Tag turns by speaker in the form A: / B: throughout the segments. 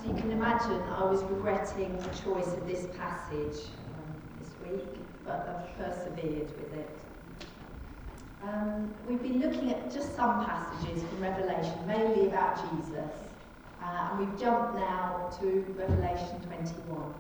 A: So you can imagine I was regretting the choice of this passage this week, but I've persevered with it. We've been looking at just some passages from Revelation, mainly about Jesus, and we've jumped now to Revelation 21.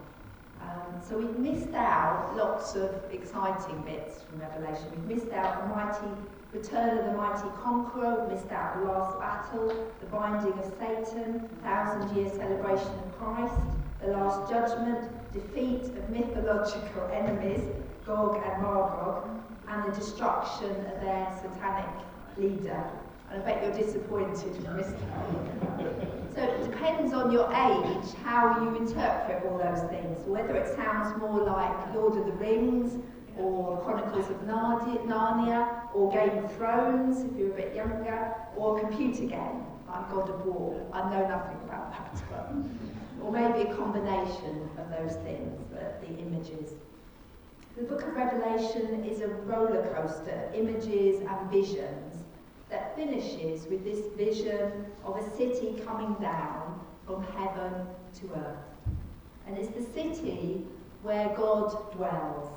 A: So we've missed out lots of exciting bits from Revelation. We've missed out the mighty return of the mighty conqueror, we've missed out the last battle, the binding of Satan, 1,000-year celebration of Christ, the last judgment, defeat of mythological enemies, Gog and Magog, and the destruction of their satanic leader. And I bet you're disappointed you've missed it. So it depends on your age how you interpret all those things, whether it sounds more like Lord of the Rings, or Chronicles of Narnia, or Game of Thrones if you're a bit younger, or a computer game like God of War. I know nothing about that, but or maybe a combination of those things, the images. The book of Revelation is a roller coaster of images and visions that finishes with this vision of a city coming down from heaven to earth. And it's the city where God dwells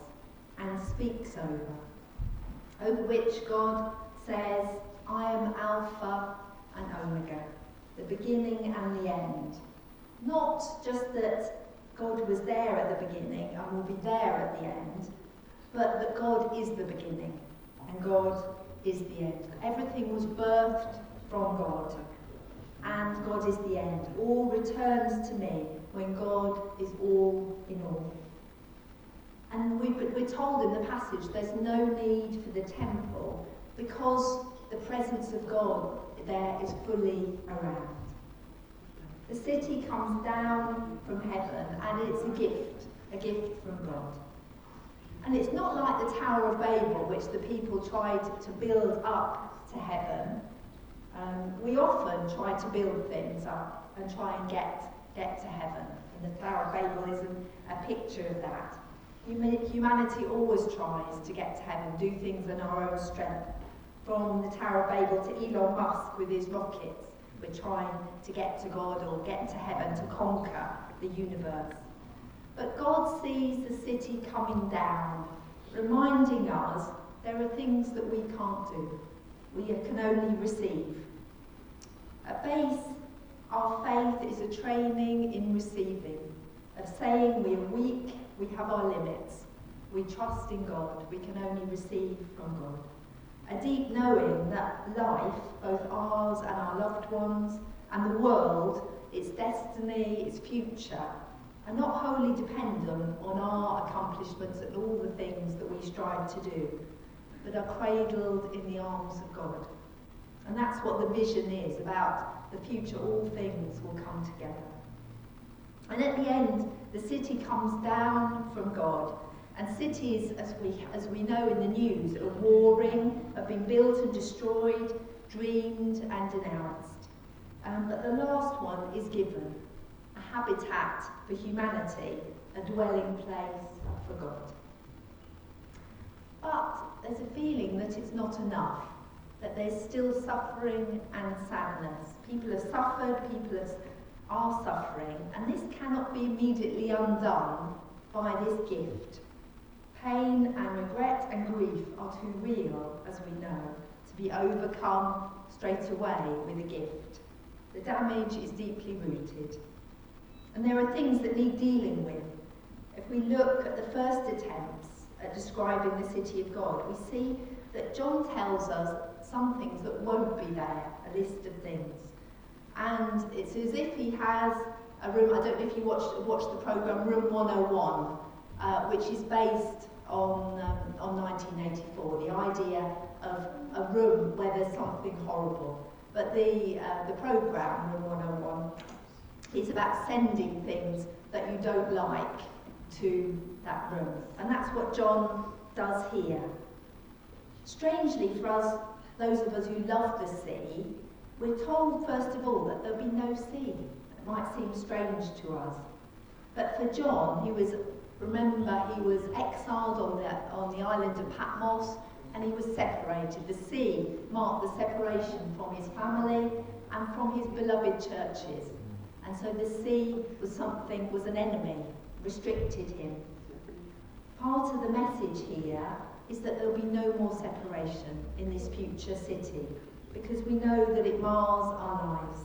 A: and speaks over which God says, I am Alpha and Omega, the beginning and the end. Not just that God was there at the beginning and will be there at the end, but that God is the beginning and God is the end. Everything was birthed from God, and God is the end. All returns to me when God is all in all. And we're told in the passage there's no need for the temple because the presence of God there is fully around. The city comes down from heaven and it's a gift from God. And it's not like the Tower of Babel, which the people tried to build up to heaven. We often try to build things up and try and get to heaven. And the Tower of Babel is a picture of that. Humanity always tries to get to heaven, do things in our own strength. From the Tower of Babel to Elon Musk with his rockets, we're trying to get to God or get to heaven to conquer the universe. But God sees the city coming down, reminding us there are things that we can't do. We can only receive. At base, our faith is a training in receiving, of saying we are weak, we have our limits. We trust in God. We can only receive from God. A deep knowing that life, both ours and our loved ones, and the world, its destiny, its future, are not wholly dependent on our accomplishments and all the things that we strive to do, but are cradled in the arms of God. And that's what the vision is about the future. All things will come together. And at the end, the city comes down from God. And cities, as we know in the news, are warring, have been built and destroyed, dreamed and denounced. But the last one is given, a habitat for humanity, a dwelling place for God. But there's a feeling that it's not enough, that there's still suffering and sadness. People have suffered, are suffering, and this cannot be immediately undone by this gift. Pain and regret and grief are too real, as we know, to be overcome straight away with a gift. The damage is deeply rooted. And there are things that need dealing with. If we look at the first attempts at describing the city of God, we see that John tells us some things that won't be there, a list of things. And it's as if he has a room, I don't know if you watched the programme Room 101, which is based on 1984, the idea of a room where there's something horrible. But the programme, Room 101, is about sending things that you don't like to that room. And that's what John does here. Strangely for us, those of us who love the sea, we're told, first of all, that there'll be no sea. It might seem strange to us. But for John, he was exiled on the island of Patmos, and he was separated. The sea marked the separation from his family and from his beloved churches. And so the sea was an enemy, restricted him. Part of the message here is that there'll be no more separation in this future city, because we know that it mars our lives.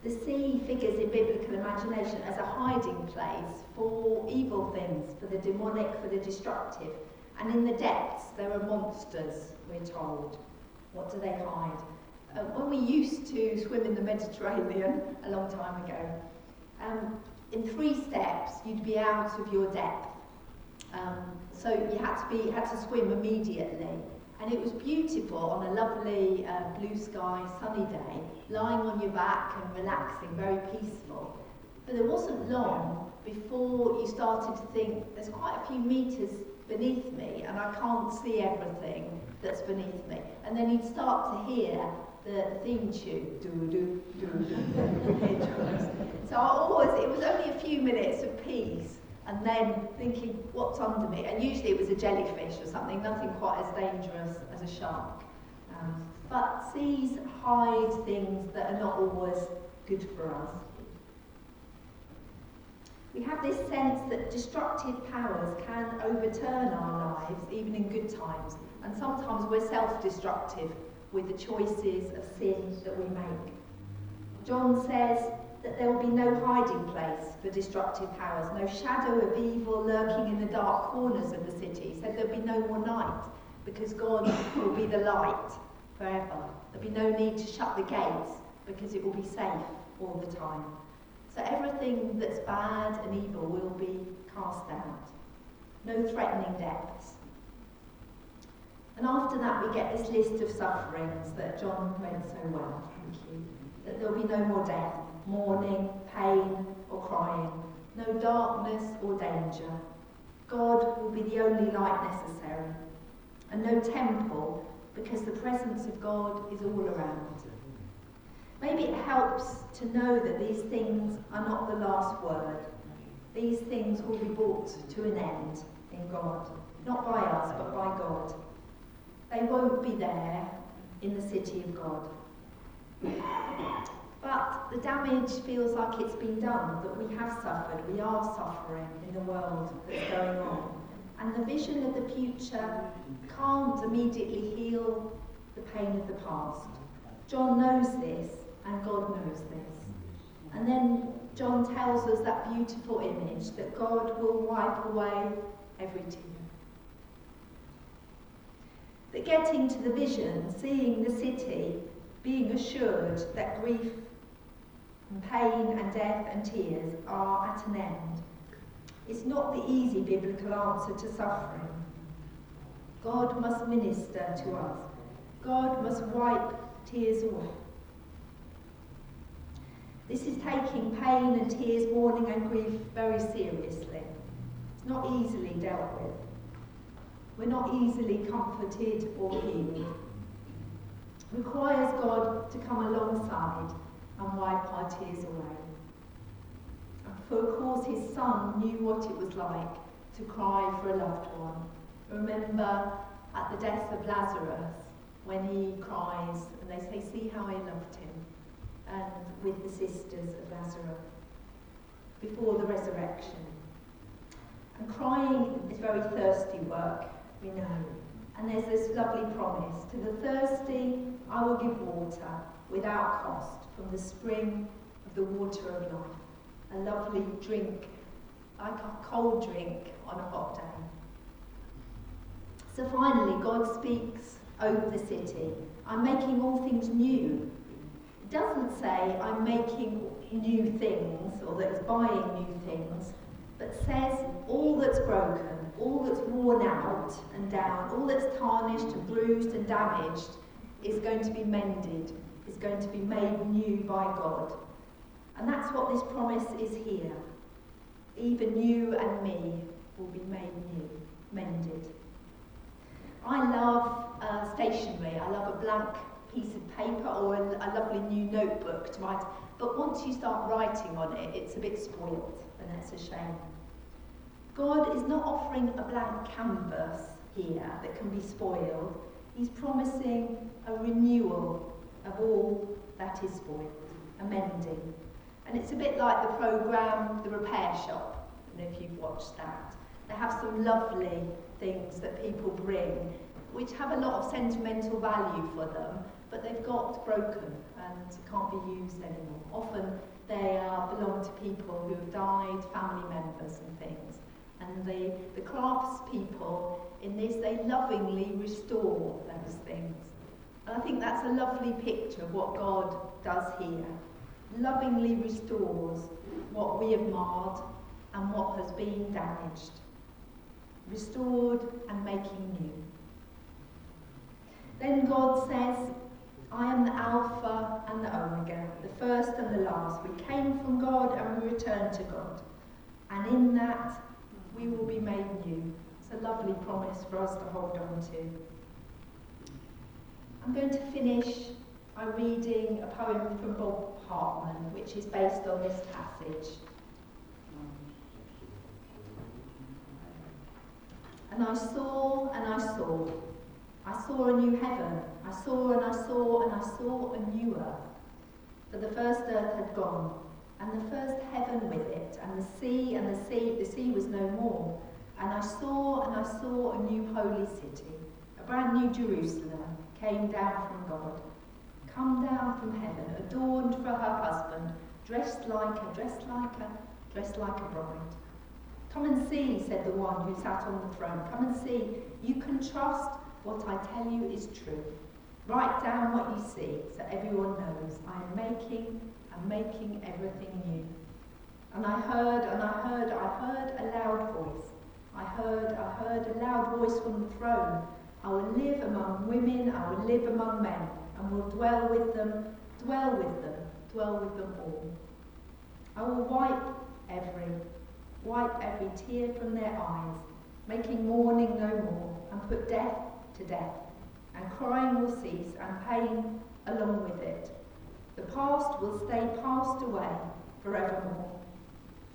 A: The sea figures in biblical imagination as a hiding place for evil things, for the demonic, for the destructive. And in the depths, there are monsters, we're told. What do they hide? When we used to swim in the Mediterranean a long time ago, in 3 steps, you'd be out of your depth. So you had to swim immediately. And it was beautiful on a lovely blue sky, sunny day, lying on your back and relaxing, very peaceful. But it wasn't long before you started to think, there's quite a few metres beneath me and I can't see everything that's beneath me. And then you'd start to hear the theme tune, do-do, do-do. So it was only a few minutes of peace, and then thinking, what's under me? And usually it was a jellyfish or something, nothing quite as dangerous as a shark. But seas hide things that are not always good for us. We have this sense that destructive powers can overturn our lives, even in good times. And sometimes we're self-destructive with the choices of sin that we make. John says that there will be no hiding place for destructive powers, no shadow of evil lurking in the dark corners of the city. He said there'll be no more night, because God will be the light forever. There'll be no need to shut the gates, because it will be safe all the time. So everything that's bad and evil will be cast out. No threatening depths. And after that we get this list of sufferings that John read so well, thank you. That there'll be no more death, mourning, pain or crying, no darkness or danger. God will be the only light necessary, and no temple, because the presence of God is all around. Maybe it helps to know that these things are not the last word. These things will be brought to an end in God, not by us, but by God. They won't be there in the city of God. But the damage feels like it's been done, that we have suffered, we are suffering in the world that's going on. And the vision of the future can't immediately heal the pain of the past. John knows this, and God knows this. And then John tells us that beautiful image that God will wipe away every tear. That getting to the vision, seeing the city, being assured that grief and pain and death and tears are at an end, it's not the easy biblical answer to suffering. God must minister to us. God must wipe tears away. This is taking pain and tears, mourning and grief very seriously. It's not easily dealt with. We're not easily comforted or healed. It requires God to come alongside and wipe our tears away. For of course his son knew what it was like to cry for a loved one. Remember at the death of Lazarus, when he cries and they say, see how I loved him, and with the sisters of Lazarus before the resurrection. And crying is very thirsty work, we know. And there's this lovely promise, to the thirsty I will give water without cost from the spring of the water of life. A lovely drink, like a cold drink on a hot day. So finally, God speaks over the city. I'm making all things new. It doesn't say I'm making new things or that it's buying new things, but says all that's broken, all that's worn out and down, all that's tarnished and bruised and damaged is going to be mended, is going to be made new by God. And that's what this promise is here. Even you and me will be made new, mended. I love stationery. I love a blank piece of paper or a lovely new notebook to write. But once you start writing on it, it's a bit spoilt, and that's a shame. God is not offering a blank canvas here that can be spoiled. He's promising a renewal of all that is spoiled, a mending. And it's a bit like the programme The Repair Shop, I don't know if you've watched that. They have some lovely things that people bring, which have a lot of sentimental value for them, but they've got broken and can't be used anymore. Often they belong to people who have died, family members and things. And the crafts people in this, they lovingly restore those things. And I think that's a lovely picture of what God does here. Lovingly restores what we have marred and what has been damaged. Restored and making new. Then God says, I am the Alpha and the Omega, the first and the last. We came from God and we return to God. And in that, we will be made new. It's a lovely promise for us to hold on to. I'm going to finish by reading a poem from Bob Hartman, which is based on this passage. And I saw and I saw. I saw a new heaven. I saw and I saw and I saw a new earth. For the first earth had gone, and the first heaven with it, and the sea was no more. And I saw a new holy city, a brand new Jerusalem, came down from God, come down from heaven, adorned for her husband, dressed like a bride. Come and see, said the one who sat on the throne. Come and see. You can trust what I tell you is true. Write down what you see, so everyone knows I am making everything new. And I heard a loud voice. I heard a loud voice from the throne. I will live among women, I will live among men, and will dwell with them all. I will wipe every tear from their eyes, making mourning no more, and put death to death, and crying will cease, and pain along with it. The past will stay passed away forevermore.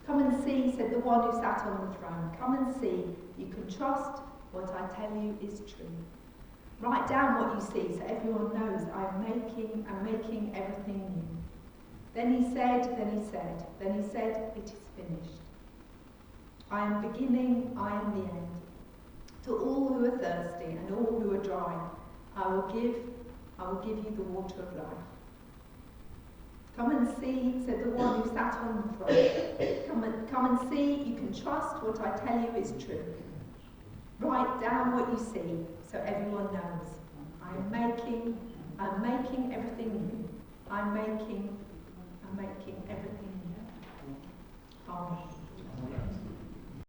A: Come and see, said the one who sat on the throne. Come and see, you can trust what I tell you is true. Write down what you see so everyone knows I'm making everything new. Then he said, it is finished. I am beginning, I am the end. To all who are thirsty and all who are dry, I will give you the water of life. Come and see, said the one who sat on the throne. Come and see, you can trust what I tell you is true. Write down what you see, so everyone knows. I'm making everything new. I'm making everything new. Amen.